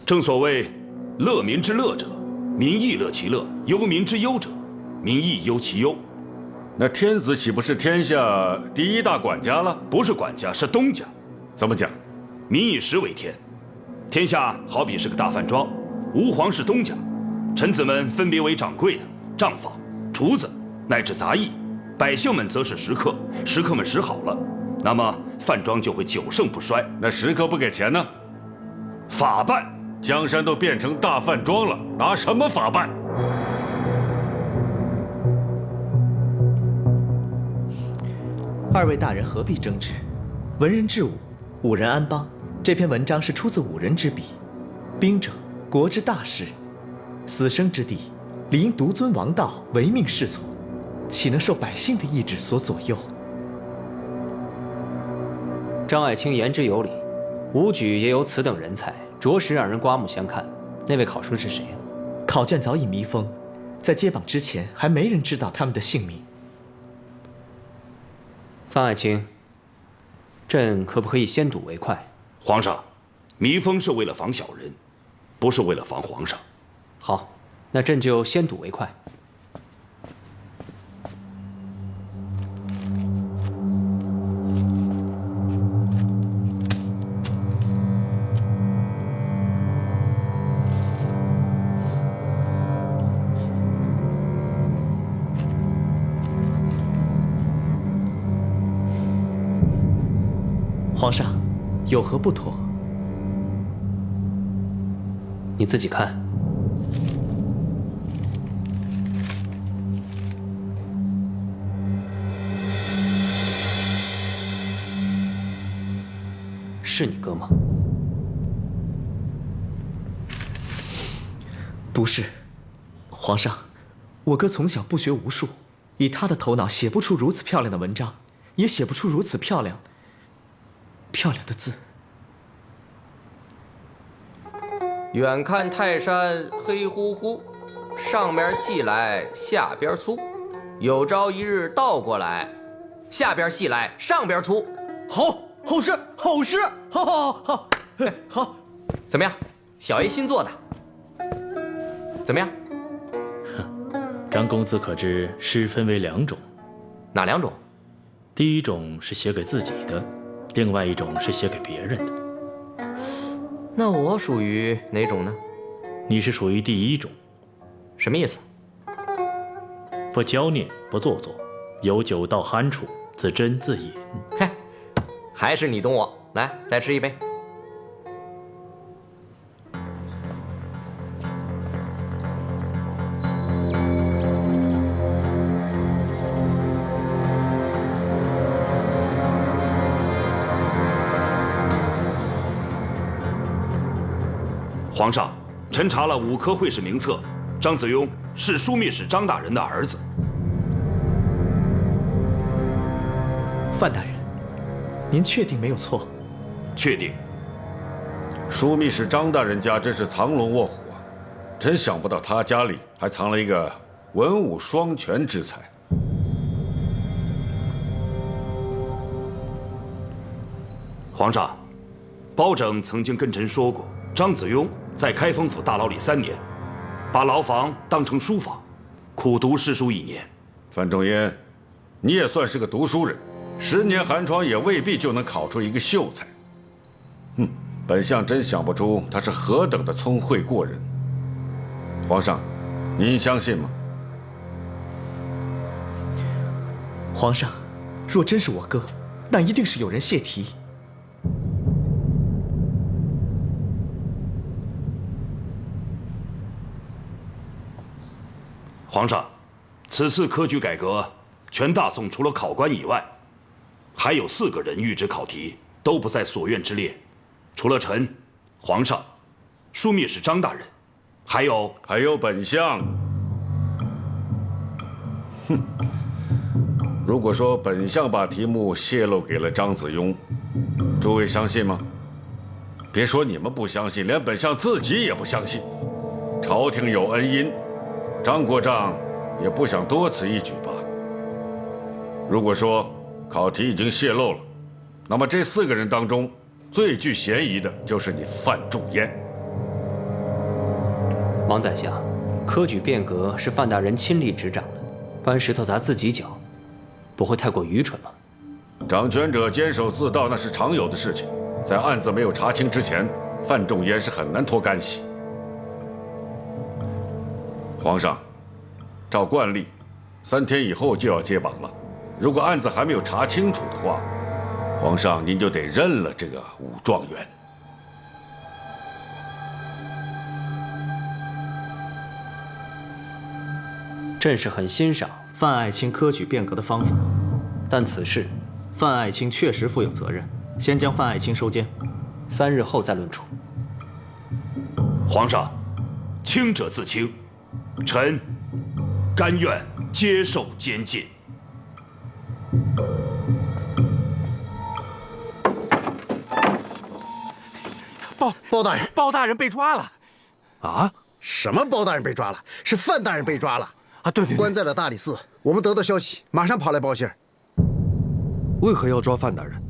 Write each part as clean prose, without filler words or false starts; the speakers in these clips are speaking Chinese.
正所谓，乐民之乐者，民亦乐其乐；忧民之忧者，民亦忧其忧。那天子岂不是天下第一大管家了？不是管家，是东家。怎么讲？民以食为天，天下好比是个大饭庄，吾皇是东家，臣子们分别为掌柜的、账房、厨子，乃至杂役，百姓们则是食客。食客们食好了，那么饭庄就会久盛不衰。那食客不给钱呢？法办。江山都变成大饭庄了，拿什么法办？二位大人何必争执？文人治武，武人安邦。这篇文章是出自武人之笔。兵者，国之大事，死生之地，理应独尊王道，唯命是从，岂能受百姓的意志所左右？张爱卿言之有理，武举也有此等人才，着实让人刮目相看。那位考生是谁啊？考卷早已密封，在揭榜之前，还没人知道他们的姓名。范爱卿，朕可不可以先睹为快？皇上，密封是为了防小人，不是为了防皇上。好，那朕就先睹为快。皇上，有何不妥？你自己看。是你哥吗？不是，皇上，我哥从小不学无术，以他的头脑写不出如此漂亮的文章，也写不出如此漂亮的字。远看泰山黑乎乎，上面细来下边粗，有朝一日倒过来，下边细来上边粗。好诗，好，好，怎么样？小爷新做的，怎么样？张公子可知诗分为2种？哪2种？第一种是写给自己的，另外一种是写给别人的。那我属于哪种呢？你是属于第一种。什么意思？不娇念，不做作，有酒到酣处，自斟自饮。嘿，还是你懂我。来，再吃一杯。皇上，臣查了5科会试名册，张子雍是枢密使张大人的儿子。范大人，您确定没有错？确定。枢密使张大人家真是藏龙卧虎啊！真想不到他家里还藏了一个文武双全之才。皇上，包拯曾经跟臣说过，张子雍在开封府大牢里3年，把牢房当成书房，苦读诗书1年。范仲淹，你也算是个读书人，10年寒窗也未必就能考出一个秀才。本相真想不出他是何等的聪慧过人。皇上，您相信吗？皇上，若真是我哥，那一定是有人泄题。皇上，此次科举改革，全大宋除了考官以外，还有4个人预知考题，都不在所愿之列。除了臣、皇上、枢密使张大人，还有本相。如果说本相把题目泄露给了张子雍，诸位相信吗？别说你们不相信，连本相自己也不相信。朝廷有恩荫，张国丈也不想多此一举吧。如果说考题已经泄露了，那么这4个人当中，最具嫌疑的就是你范仲淹。王宰相，科举变革是范大人亲力执掌的，搬石头砸自己脚，不会太过愚蠢吗？掌权者监守自盗那是常有的事情，在案子没有查清之前，范仲淹是很难脱干系。皇上，照惯例，3天以后就要接榜了。如果案子还没有查清楚的话，皇上您就得认了这个武状元。朕是很欣赏范爱卿科举变革的方法，但此事范爱卿确实负有责任，先将范爱卿收监，3日后再论处。皇上，清者自清，臣甘愿接受监禁。包大人，包大人被抓了。啊？什么包大人被抓了？是范大人被抓了啊！对，关在了大理寺。我们得到消息，马上跑来报信。为何要抓范大人？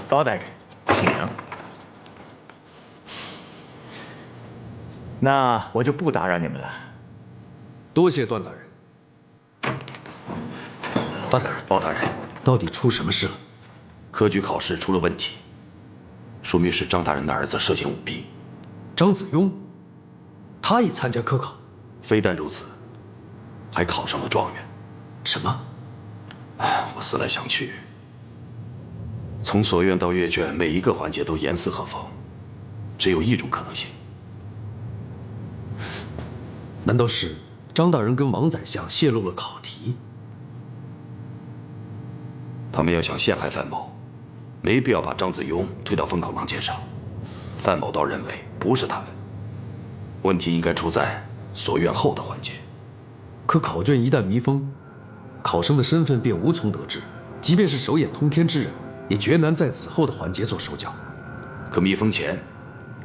包大人，请。那我就不打扰你们了。多谢段大人。范大人，包大人，到底出什么事了？科举考试出了问题，说明是张大人的儿子涉嫌舞弊。张子雍，他也参加科考？非但如此，还考上了状元。什么？我思来想去，从所院到阅卷，每一个环节都严丝合缝，只有一种可能性。难道是张大人跟王宰相泄露了考题？他们要想陷害范某，没必要把张子雍推到风口浪尖上。范某倒认为不是他们，问题应该出在所院后的环节。可考卷一旦密封，考生的身份便无从得知，即便是手眼通天之人，也绝难在此后的环节做手脚。可密封前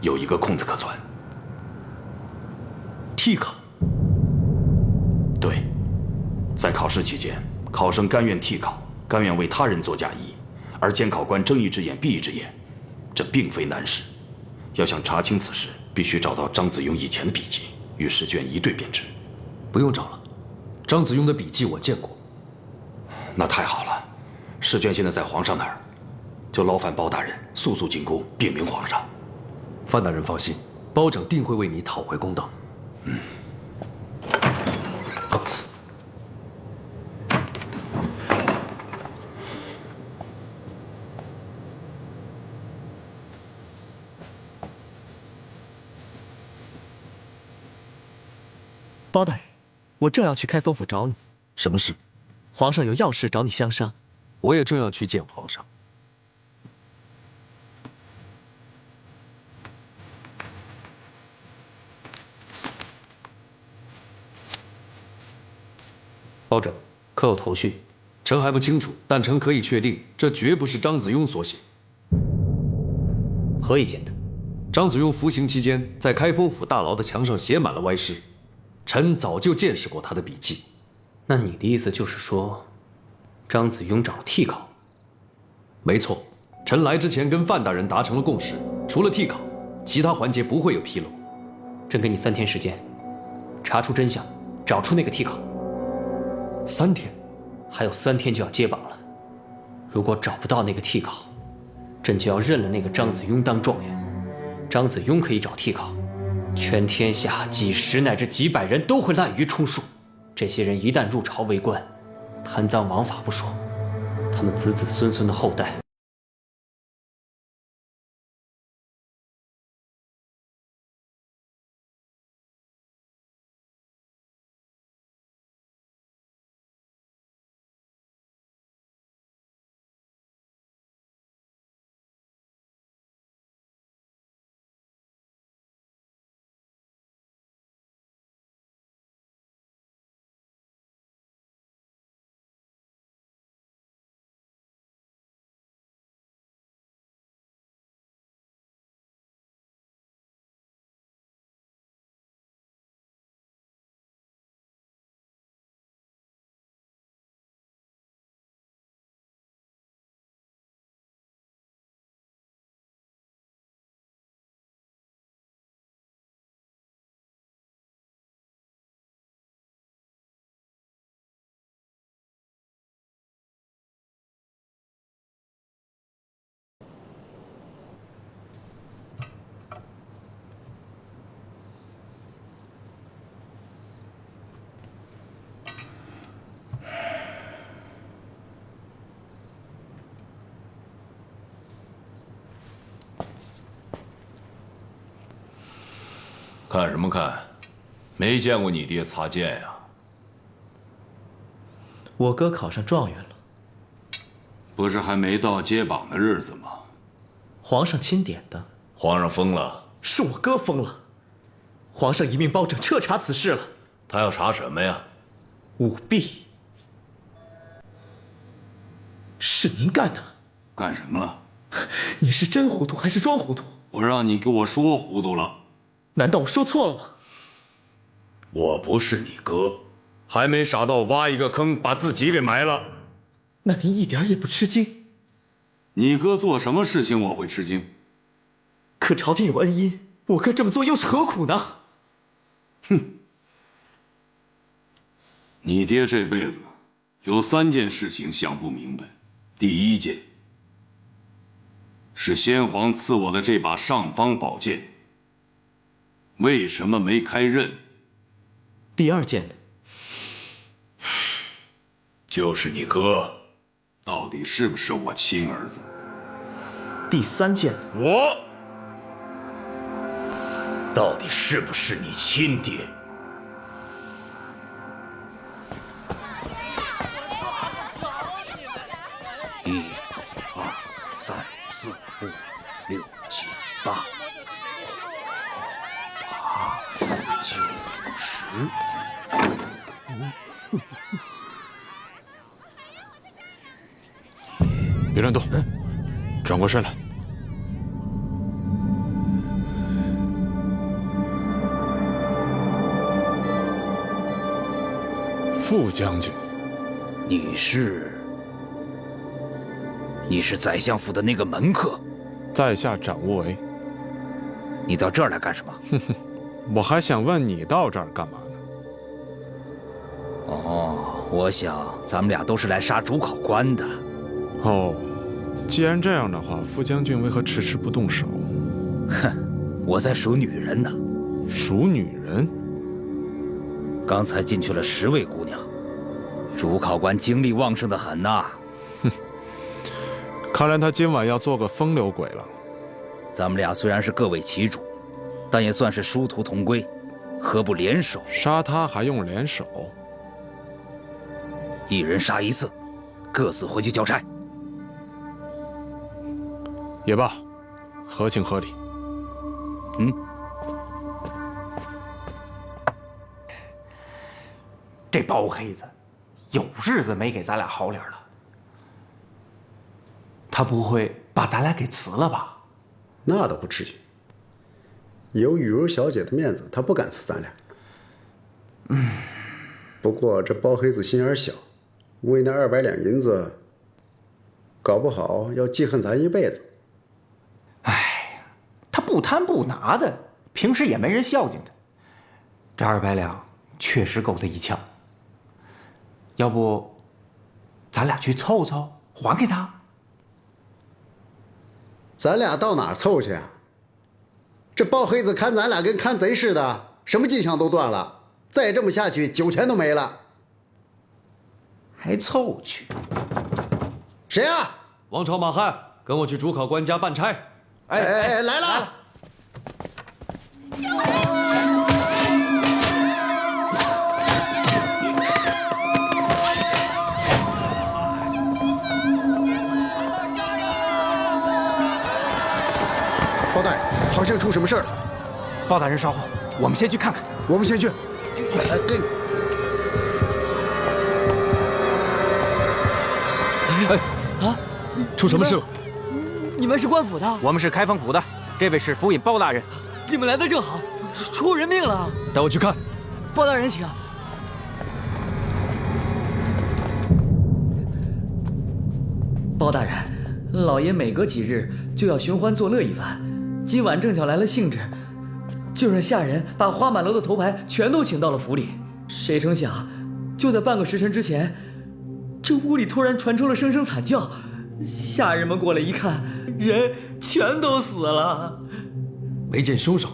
有一个空子可钻。替考。对，在考试期间，考生甘愿替考，甘愿为他人做嫁衣，而监考官睁一只眼闭一只眼，这并非难事。要想查清此事，必须找到张子雍以前的笔记，与试卷一对便知。不用找了，张子雍的笔记我见过。那太好了，试卷现在在皇上那儿，就劳烦包大人速速进宫禀明皇上。范大人放心，包拯定会为你讨回公道。告辞。包大人，我正要去开封府找你。什么事？皇上有要事找你相商。我也正要去见皇上。包拯，可有头绪？臣还不清楚，但臣可以确定，这绝不是张子雍所写。何以见得？张子雍服刑期间，在开封府大牢的墙上写满了歪诗，臣早就见识过他的笔记。那你的意思就是说，张子雍找替考？没错，臣来之前跟范大人达成了共识，除了替考，其他环节不会有纰漏。朕给你3天时间，查出真相，找出那个替考。3天，还有3天就要接榜了。如果找不到那个替考，朕就要认了那个张子雍当状元。张子雍可以找替考，全天下几十乃至几百人都会滥竽充数。这些人一旦入朝为官，贪赃枉法不说，他们子子孙孙的后代看什么看？没见过你爹擦剑呀。我哥考上状元了。不是还没到接榜的日子吗？皇上钦点的。皇上疯了？是我哥疯了。皇上一命包拯彻查此事了。他要查什么呀？舞弊。是您干的？干什么了？你是真糊涂还是装糊涂？我让你给我说糊涂了。难道我说错了吗？我不是你哥，还没傻到挖一个坑把自己给埋了。那您一点也不吃惊？你哥做什么事情我会吃惊？可朝廷有恩荫，我哥这么做又是何苦呢？哼！你爹这辈子有3件事情想不明白。第一件是先皇赐我的这把尚方宝剑，为什么没开刃？第二件呢？就是你哥到底是不是我亲儿子？第3件呢？我到底是不是你亲爹？1、2、3、4、5、6、7、8、9、10。别乱动，转过身来。副将军，你是宰相府的那个门客？在下展无为。你到这儿来干什么？哼哼，我还想问你到这儿干嘛呢？哦，我想咱们俩都是来杀主考官的。哦，既然这样的话，副将军为何迟迟不动手？哼，我在数女人呢。数女人？刚才进去了10位姑娘，主考官精力旺盛的很呐。哼，看来他今晚要做个风流鬼了。咱们俩虽然是各为其主，但也算是殊途同归，何不联手？杀他还用联手？一人杀1次，各自回去交差。也罢，合情合理。这包黑子，有日子没给咱俩好脸了。他不会把咱俩给辞了吧？那倒不至于。有雨柔小姐的面子，他不敢辞咱俩。不过这包黑子心眼小，为那200两银子，搞不好要记恨咱一辈子。哎，他不贪不拿的，平时也没人孝敬他。这200两确实够他一呛。要不，咱俩去凑凑，还给他？咱俩到哪儿凑去啊？这包黑子看咱俩跟看贼似的，什么迹象都断了。再这么下去，9钱都没了。还凑去？谁啊？王朝马汉，跟我去主考官家办差。哎，来了！包大人，好像出什么事儿了。包大人稍后，我们先去看看。我们先去。跟。出什么事了？你们是官府的？我们是开封府的，这位是府尹包大人。你们来的正好，出人命了！带我去看。包大人，请。包大人，老爷每隔几日就要寻欢作乐一番，今晚正巧来了兴致，就让下人把花满楼的头牌全都请到了府里。谁成想，就在半个时辰之前，这屋里突然传出了声声惨叫，下人们过来一看，人全都死了。没见凶手？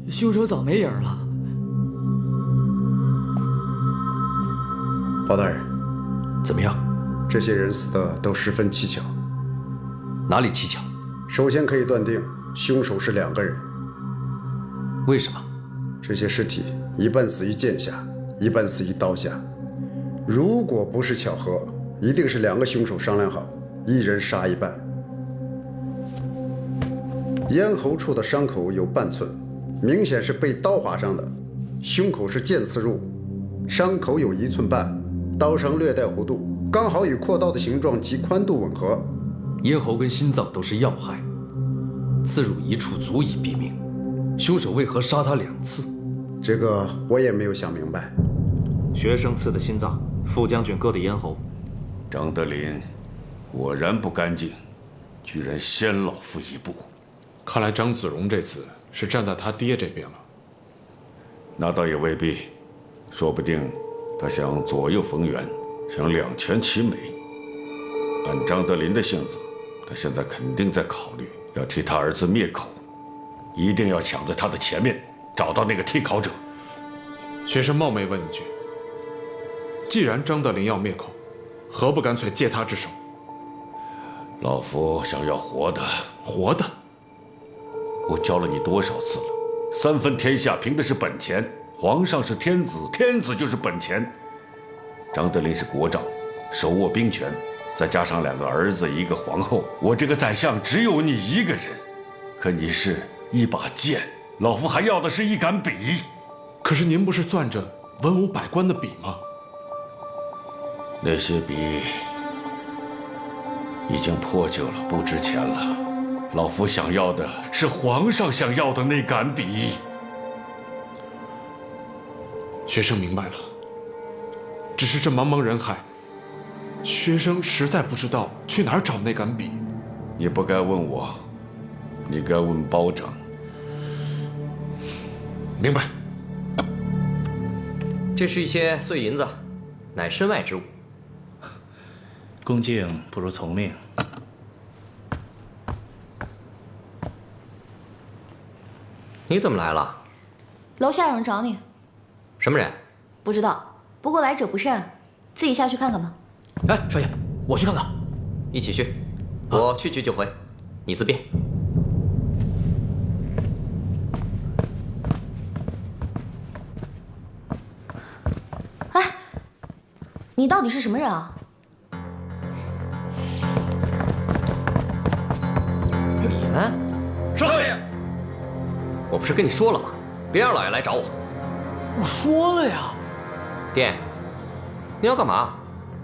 凶手早没影了。包大人，怎么样？这些人死的都十分蹊跷。哪里蹊跷？首先可以断定，凶手是2个人。为什么？这些尸体一半死于剑下，一半死于刀下。如果不是巧合，一定是2个凶手商量好，一人杀一半。咽喉处的伤口有半寸，明显是被刀划伤的。胸口是剑刺入，伤口有1寸半，刀伤略带弧度，刚好与阔刀的形状及宽度吻合。咽喉跟心脏都是要害，刺入一处足以毙命。凶手为何杀他2次？这个我也没有想明白。学生刺的心脏，副将军割的咽喉。张德林果然不干净，居然先老夫一步。看来张子荣这次是站在他爹这边了。那倒也未必，说不定他想左右逢源，想2全其美。按张德林的性子，他现在肯定在考虑要替他儿子灭口，一定要抢在他的前面找到那个替考者。学生冒昧问一句，既然张德林要灭口，何不干脆借他之手？老夫想要活的，活的。我教了你多少次了？3分天下凭的是本钱，皇上是天子，天子就是本钱。张德林是国丈，手握兵权，再加上2个儿子1个皇后，我这个宰相只有你1个人。可你是一把剑，老夫还要的是一杆笔。可是您不是攥着文武百官的笔吗？那些笔已经破旧了，不值钱了。老夫想要的是皇上想要的那杆笔。学生明白了，只是这茫茫人海，学生实在不知道去哪儿找那杆笔。你不该问我，你该问包拯。明白。这是一些碎银子，乃身外之物。恭敬不如从命。你怎么来了？楼下有人找你。什么人？不知道，不过来者不善，自己下去看看吧。哎，少爷，我去看看。一起去，我去就回，你自便。哎，你到底是什么人啊？你们？少爷，我不是跟你说了吗？别让老爷来找我。我说了呀。爹，你要干嘛？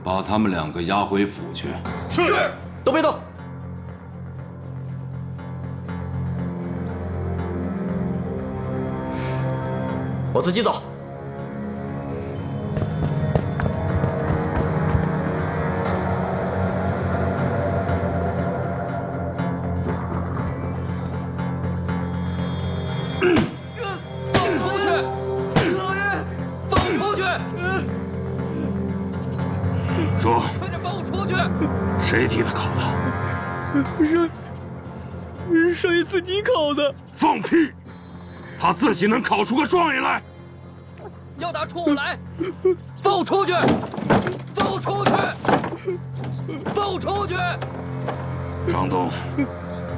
把他们2个押回府去。是。都别动。我自己走。放出去！老爷，放出去！说，快点放我出去！谁替他考的？少爷自己考的。放屁！他自己能考出个状元来？要打出我来！放我出去！放我出去！放我出去！张东，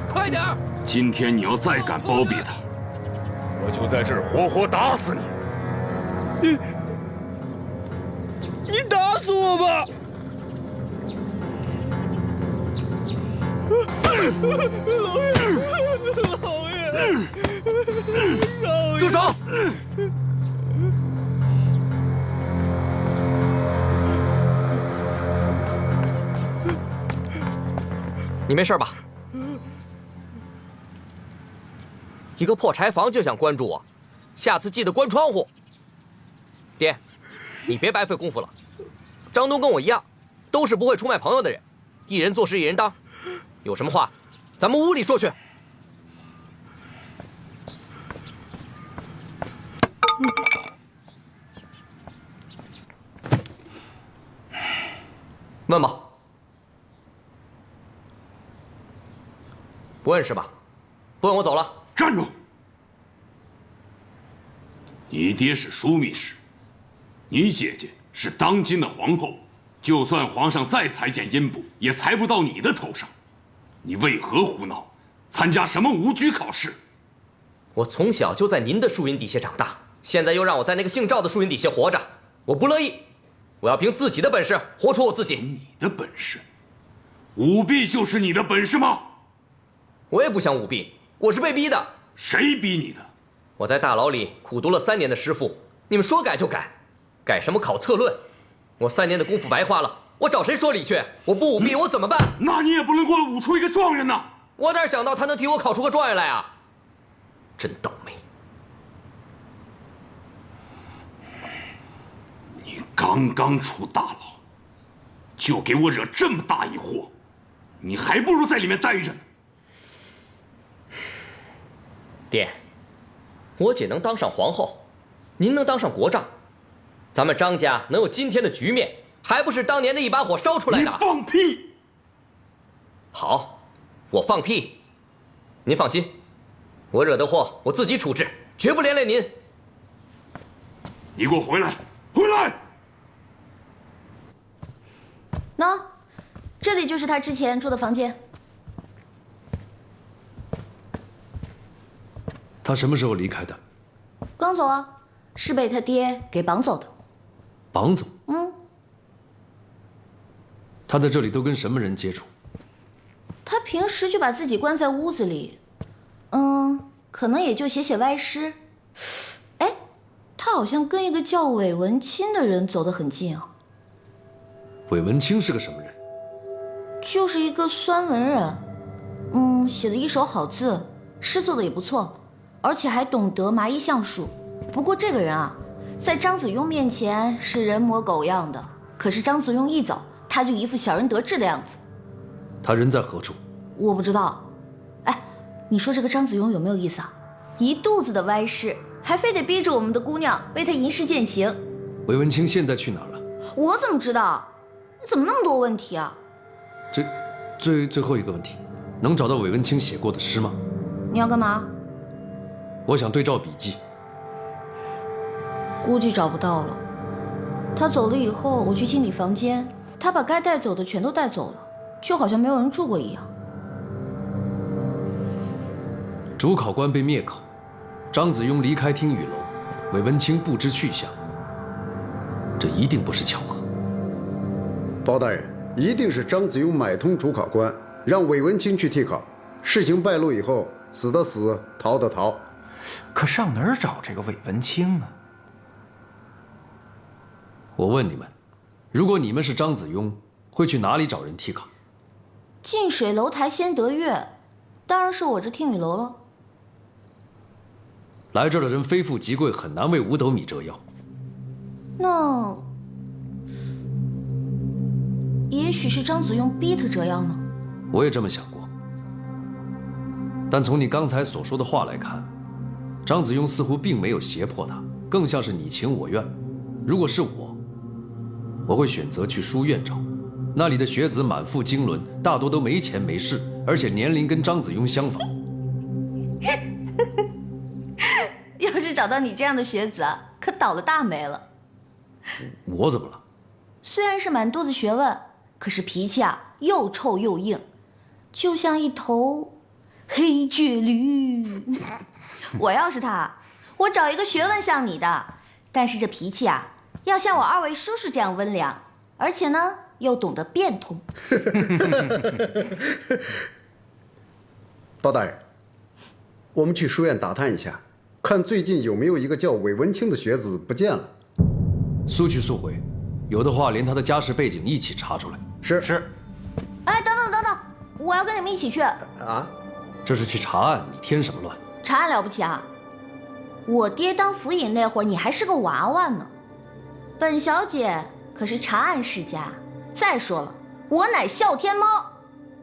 快点！今天你要再敢包庇他，我就在这儿活活打死你！你打死我吧！老爷，住手！你没事吧？一个破柴房就想关住我，下次记得关窗户。爹，你别白费功夫了。张东跟我一样，都是不会出卖朋友的人，一人做事一人当。有什么话，咱们屋里说去。问吧。不问是吧？不问我走了。站住！你爹是枢密使，你姐姐是当今的皇后，就算皇上再裁减阴补，也裁不到你的头上。你为何胡闹？参加什么武举考试？我从小就在您的树荫底下长大，现在又让我在那个姓赵的树荫底下活着，我不乐意。我要凭自己的本事活出我自己。你的本事？舞弊就是你的本事吗？我也不想舞弊，我是被逼的。谁逼你的？我在大牢里苦读了3年的师傅，你们说改就改，改什么考策论？我3年的功夫白花了，我找谁说理去？我不舞弊，我怎么办？那你也不能给我舞出一个状元呐！我哪想到他能替我考出个状元来啊！真倒霉。你刚刚出大牢，就给我惹这么大一祸，你还不如在里面待着呢。爹，我姐能当上皇后，您能当上国丈，咱们张家能有今天的局面，还不是当年的一把火烧出来的？你放屁！好，我放屁。您放心，我惹的祸我自己处置，绝不连累您。你给我回来！回来！喏，这里就是他之前住的房间。他什么时候离开的？刚走啊，是被他爹给绑走的。绑走？嗯。他在这里都跟什么人接触？他平时就把自己关在屋子里，可能也就写写歪诗。哎，他好像跟一个叫韦文清的人走得很近啊。韦文清是个什么人？就是一个酸文人，写了一手好字，诗做的也不错，而且还懂得麻衣橡树。不过这个人啊，在张子雍面前是人模狗样的，可是张子雍一走，他就一副小人得志的样子。他人在何处？我不知道。哎，你说这个张子雍有没有意思啊？一肚子的歪诗，还非得逼着我们的姑娘为他吟诗践行。韦文清现在去哪儿了？我怎么知道？你怎么那么多问题啊？最后一个问题，能找到韦文清写过的诗吗？你要干嘛？我想对照笔记。估计找不到了。他走了以后，我去清理房间，他把该带走的全都带走了，就好像没有人住过一样。主考官被灭口，张子雍离开听雨楼，韦文清不知去向，这一定不是巧合。包大人，一定是张子雍买通主考官，让韦文清去替考。事情败露以后，死的死，逃的逃。可上哪儿找这个韦文清啊？我问你们，如果你们是张子雍，会去哪里找人替考？近水楼台先得月，当然是我这听雨楼了。来这儿的人非富即贵，很难为五斗米折腰。那也许是张子雍逼他折腰呢。我也这么想过，但从你刚才所说的话来看，张子雍似乎并没有胁迫他，更像是你情我愿。如果是我会选择去书院找，那里的学子满腹经纶，大多都没钱没势，而且年龄跟张子雍相仿。要是找到你这样的学子啊，可倒了大霉了。我怎么了？虽然是满肚子学问，可是脾气啊又臭又硬，就像一头黑倔驴。我要是他，我找一个学问像你的，但是这脾气啊要像我二位叔叔这样温良，而且呢又懂得变通。包大人，我们去书院打探一下，看最近有没有一个叫韦文清的学子不见了。速去速回，有的话连他的家世背景一起查出来。是。哎，等等，我要跟你们一起去。啊？这是去查案，你添什么乱？查案了不起啊？我爹当府尹那会儿，你还是个娃娃呢。本小姐可是查案世家。再说了，我乃哮天猫，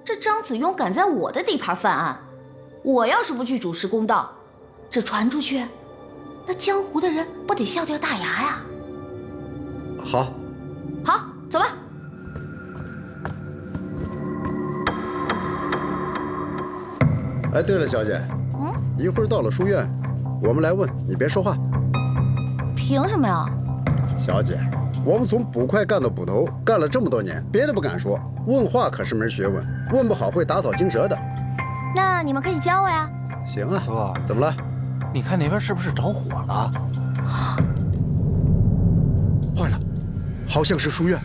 这张子雍敢在我的地盘犯案，我要是不去主持公道，这传出去，那江湖的人不得笑掉大牙呀？好，走吧。哎，对了，小姐，一会儿到了书院，我们来问你，别说话。凭什么呀？小姐，我们从捕快干到捕头，干了这么多年，别的不敢说，问话可是门学问，问不好会打草惊蛇的。那你们可以教我呀。行啊。哥，怎么了？你看那边是不是着火了？坏了，好像是书院。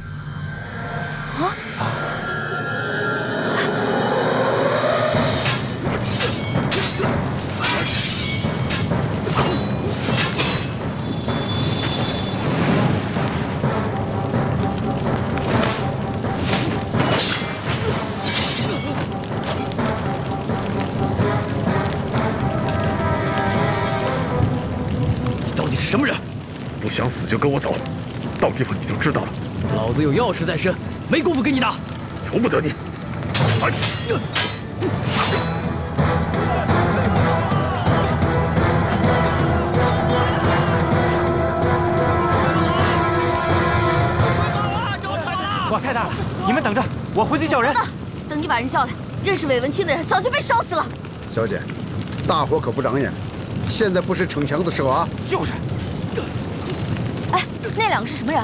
到底是什么人？不想死就跟我走，到地方你就知道了。老子有要事在身，没工夫跟你打。由不得你！火太大了，你们等着，我回去叫人。等你把人叫来，认识韦文清的人早就被烧死了。小姐，大火可不长眼，现在不是逞强的时候啊！就是。哎，那两个是什么人？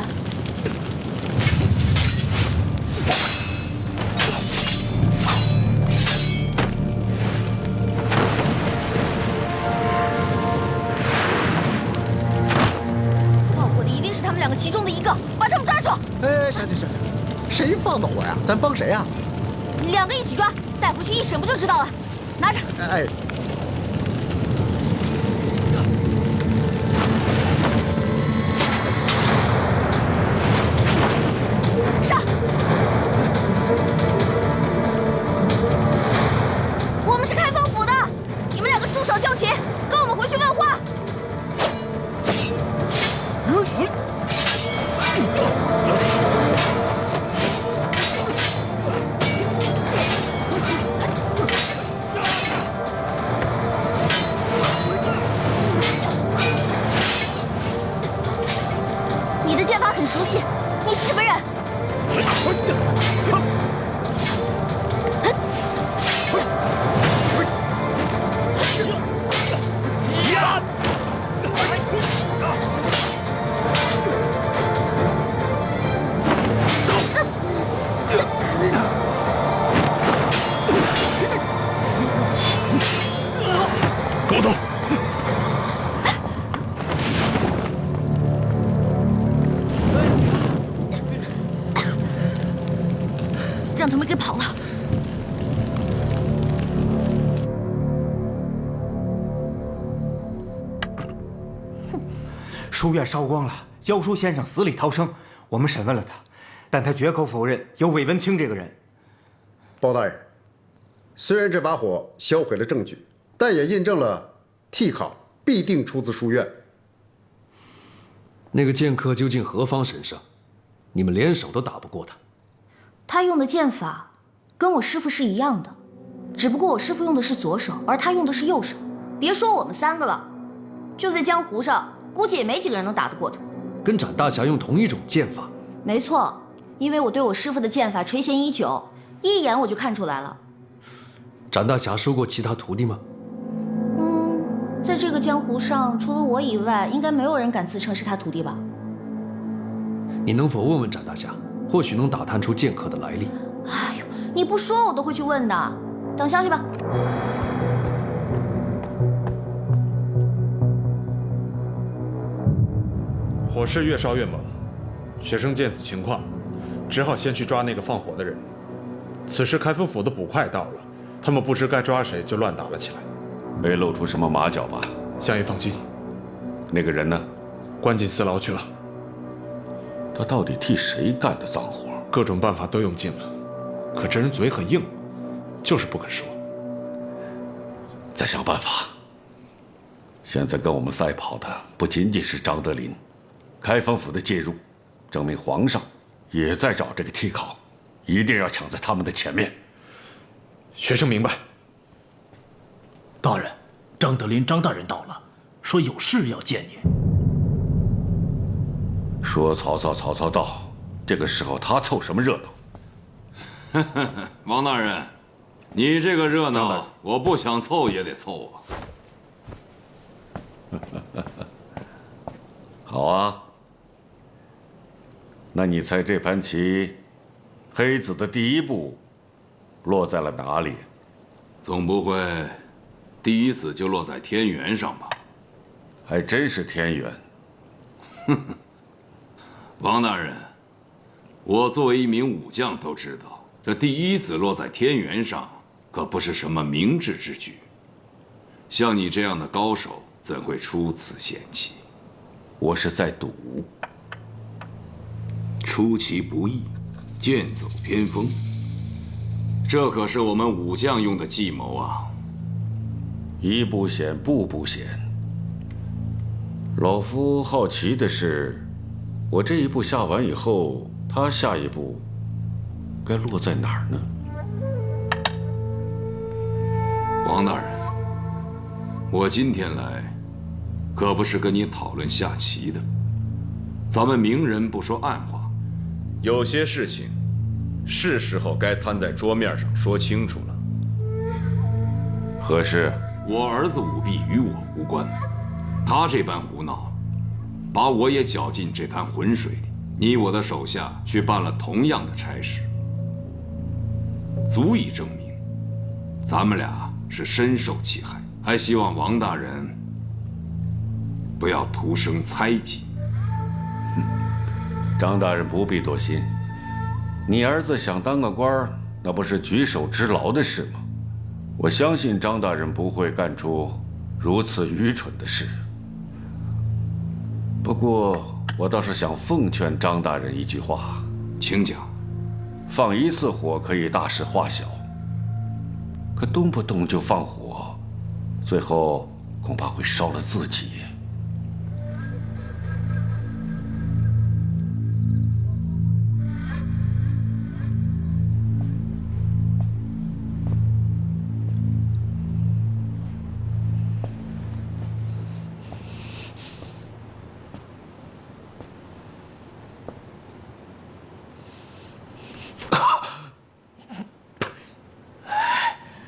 放火的一定是他们两个其中的一个，把他们抓住！哎，小姐，谁放的火呀？咱帮谁呀？两个一起抓，带回去一审不就知道了？拿着。哎。上！我们是开封府的，你们两个束手就擒，跟我们回去问话。你的剑法很熟悉，你是什么人？给我走！让他们给跑了。书院烧光了，教书先生死里逃生，我们审问了他，但他绝口否认有韦文清这个人。包大人，虽然这把火销毁了证据，但也印证了替考必定出自书院。那个剑客究竟何方神圣？你们联手都打不过他。他用的剑法跟我师父是一样的，只不过我师父用的是左手，而他用的是右手。别说我们三个了，就在江湖上，估计也没几个人能打得过他。跟斩大侠用同一种剑法？没错，因为我对我师父的剑法垂涎已久，一眼我就看出来了。斩大侠收过其他徒弟吗？在这个江湖上，除了我以外，应该没有人敢自称是他徒弟吧？你能否问问斩大侠，或许能打探出剑客的来历？哎呦，你不说我都会去问的。等消息吧。火势越烧越猛，学生见此情况，只好先去抓那个放火的人。此时开封府的捕快到了，他们不知该抓谁，就乱打了起来。没露出什么马脚吧？相爷放心。那个人呢？关进私牢去了。他到底替谁干的脏活？各种办法都用尽了，可这人嘴很硬，就是不肯说。再想办法。现在跟我们赛跑的不仅仅是张德林，开封府的介入，证明皇上也在找这个替考，一定要抢在他们的前面。学生明白。大人，张德林张大人到了，说有事要见您。说曹操到，这个时候他凑什么热闹？王大人，你这个热闹，我不想凑也得凑啊。好啊，那你猜这盘棋，黑子的第一步落在了哪里？总不会第一子就落在天元上吧？还真是天元。王大人，我作为一名武将都知道，这第一子落在天元上，可不是什么明智之举。像你这样的高手，怎会出此险棋？我是在赌。出其不意，剑走偏锋，这可是我们武将用的计谋啊！一步险，步步险。老夫好奇的是，我这一步下完以后，他下一步该落在哪儿呢？王大人，我今天来，可不是跟你讨论下棋的。咱们明人不说暗话，有些事情，是时候该摊在桌面上说清楚了。何事？我儿子舞弊与我无关，他这般胡闹，把我也搅进这滩浑水里。你我的手下却办了同样的差事，足以证明，咱们俩是深受其害。还希望王大人不要徒生猜忌。张大人不必多心，你儿子想当个官儿，那不是举手之劳的事吗？我相信张大人不会干出如此愚蠢的事。不过，我倒是想奉劝张大人一句话，请讲。放一次火可以大事化小，可动不动就放火，最后恐怕会烧了自己。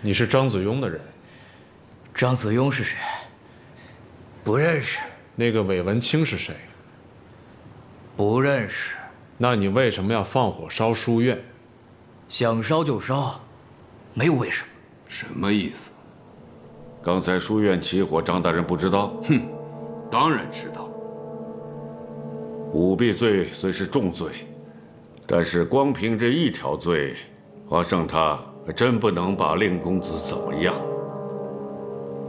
你是张子雍的人。张子雍是谁？不认识。那个韦文清是谁？不认识。那你为什么要放火烧书院？想烧就烧，没有为什么。什么意思？刚才书院起火，张大人不知道？哼，当然知道。舞弊罪虽是重罪，但是光凭这一条罪，皇上他还真不能把令公子怎么样。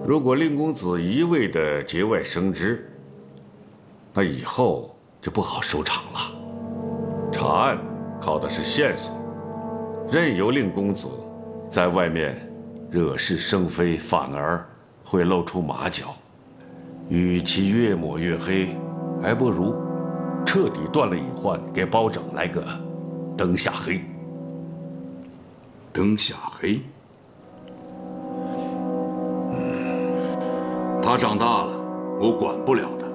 如果令公子一味的节外生枝，那以后就不好收场了。查案靠的是线索，任由令公子在外面惹是生非，反而会露出马脚。与其越抹越黑，还不如彻底断了隐患，给包拯来个灯下黑。灯下黑。他长大了，我管不了他。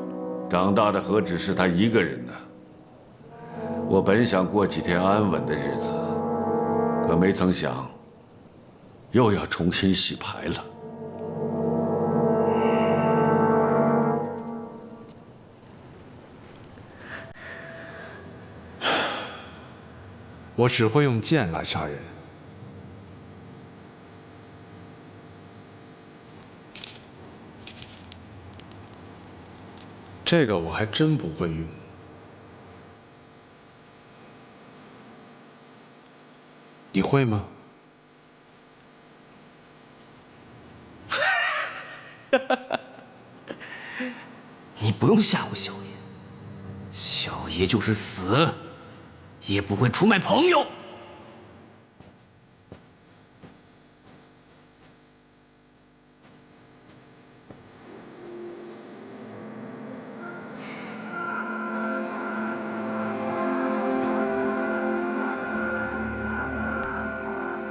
长大的何止是他一个人呢？我本想过几天安稳的日子，可没曾想，又要重新洗牌了。我只会用剑来杀人。这个我还真不会用。你会吗？你不用吓唬小爷，小爷就是死，也不会出卖朋友。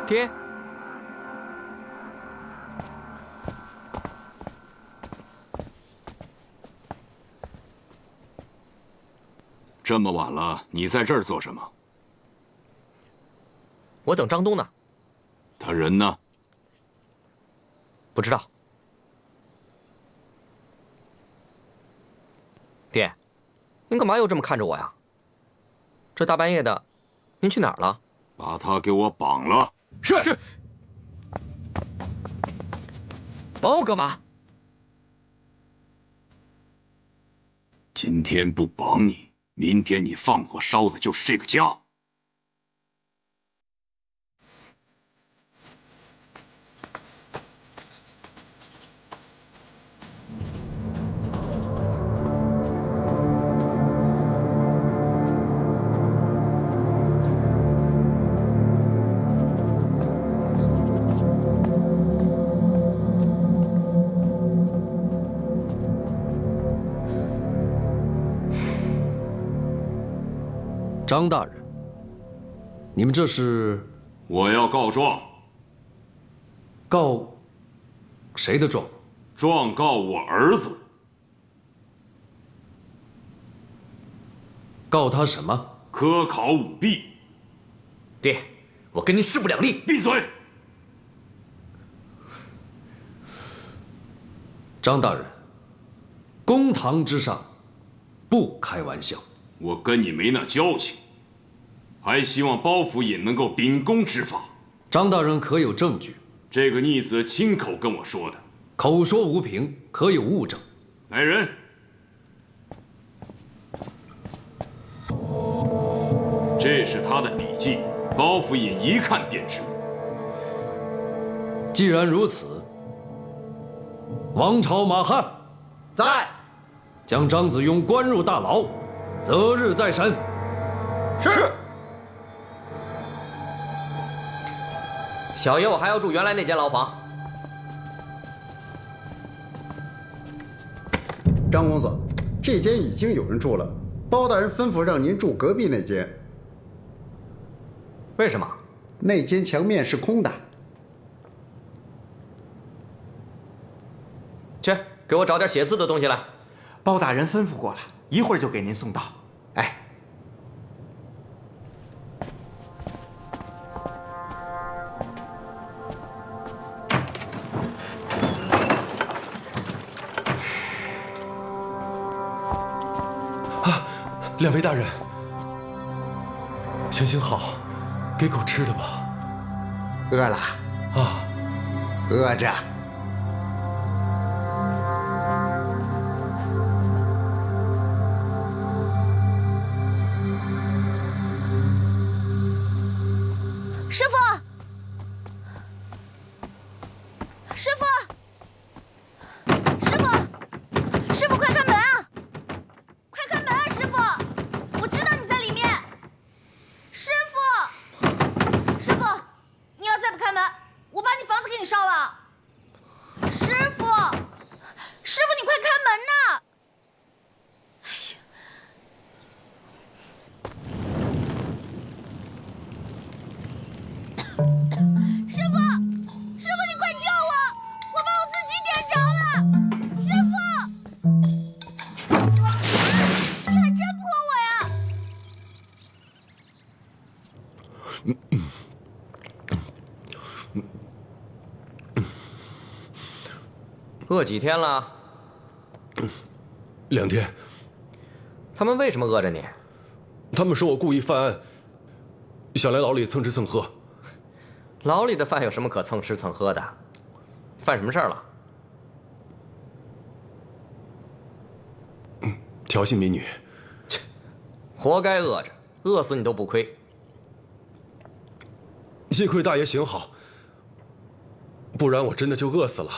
爹，这么晚了，你在这儿做什么？我等张东呢。他人呢？不知道。爹，您干嘛又这么看着我呀？这大半夜的，您去哪儿了？把他给我绑了。是。绑我干嘛？姐今天不绑你，明天你放火烧的就是这个家。张大人，你们这是？我要告状。告谁的状？状告我儿子。告他什么？科考舞弊。爹，我跟您势不两立。闭嘴！张大人，公堂之上，不开玩笑。我跟你没那交情，还希望包府尹能够秉公执法。张大人可有证据？这个逆子亲口跟我说的。口说无凭，可有物证？来人！这是他的笔记，包府尹一看便知。既然如此，王朝马汉在，将张子庸关入大牢，择日再审。是。小爷我还要住原来那间牢房。张公子，这间已经有人住了，包大人吩咐让您住隔壁那间。为什么？那间墙面是空的。去，给我找点写字的东西来。包大人吩咐过了，一会儿就给您送到。哎。两位大人，行行好，给狗吃的吧。饿了啊，饿着。师傅，师傅，师傅，师傅，快开门啊！快开门啊，师傅！我知道你在里面。师傅，师傅，你要再不开门，我把你房子给你烧了。师傅，师傅，你快开门呐！师傅，师傅，你快救我！我把我自己点着了！师傅，你还真泼我呀！饿几天了？2天。他们为什么饿着你？他们说我故意犯案，想来牢里蹭吃蹭喝。牢里的饭有什么可蹭吃蹭喝的？犯什么事儿了？调戏民女。切，活该饿着，饿死你都不亏。幸亏大爷行好，不然我真的就饿死了。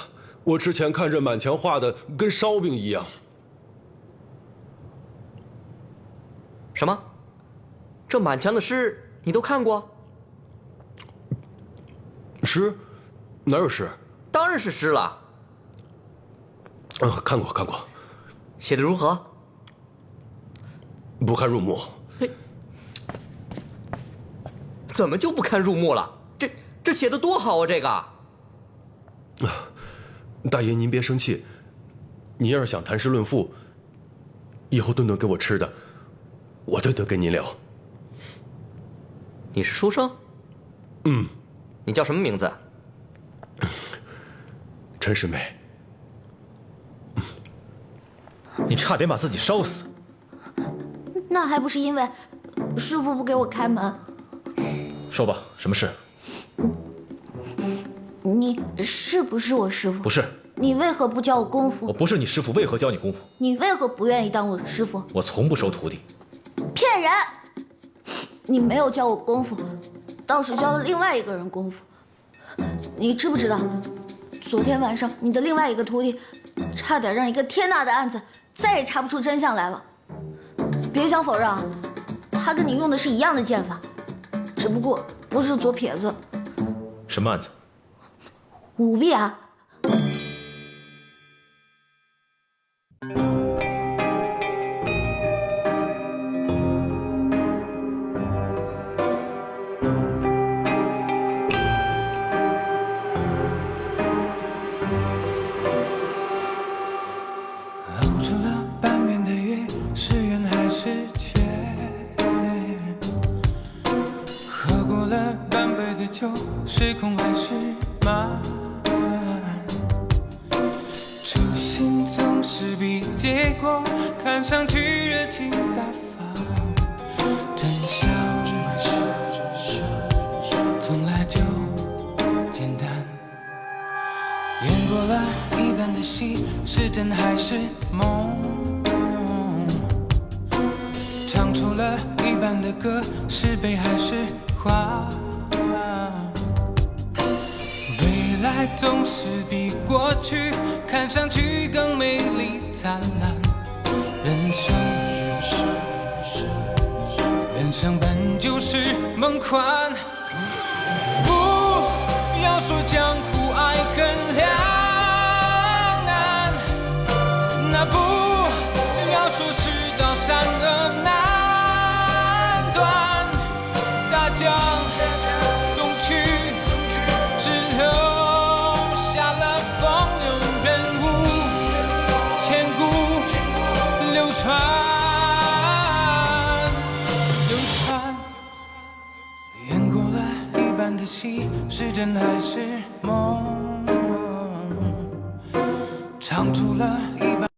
我之前看这满墙画的跟烧饼一样。什么？这满墙的诗你都看过？诗？哪有诗？当然是诗了。看过看过。写的如何？不堪入目。怎么就不堪入目了？这写的多好啊！这个。大爷您别生气，您要是想谈诗论赋，以后顿顿给我吃的，我顿顿跟您聊。你是书生？嗯。你叫什么名字？陈世美。你差点把自己烧死。那还不是因为师傅不给我开门。说吧，什么事？你是不是我师傅？不是。你为何不教我功夫？我不是你师傅，为何教你功夫？你为何不愿意当我师傅？我从不收徒弟。骗人！你没有教我功夫，倒是教了另外一个人功夫。你知不知道，昨天晚上你的另外一个徒弟，差点让一个天大的案子再也查不出真相来了。别想否认啊，他跟你用的是一样的剑法，只不过不是左撇子。什么案子？舞弊啊！露出了半边的月，是圆还是缺？喝过了半杯的酒，是空还是满？初心总是比结果看上去热情大方，真相从来就简单。演过了一半的戏，是真还是梦？唱出了一半的歌，是悲还是欢？未来总是比过去看上去更美丽灿烂。人生本就是梦幻，不要说江湖爱恨两难，那不要说世道善恶难断，大江东去，只留下了风流人物，千古流传。演过了一半的戏，是真还是梦？唱出了一半。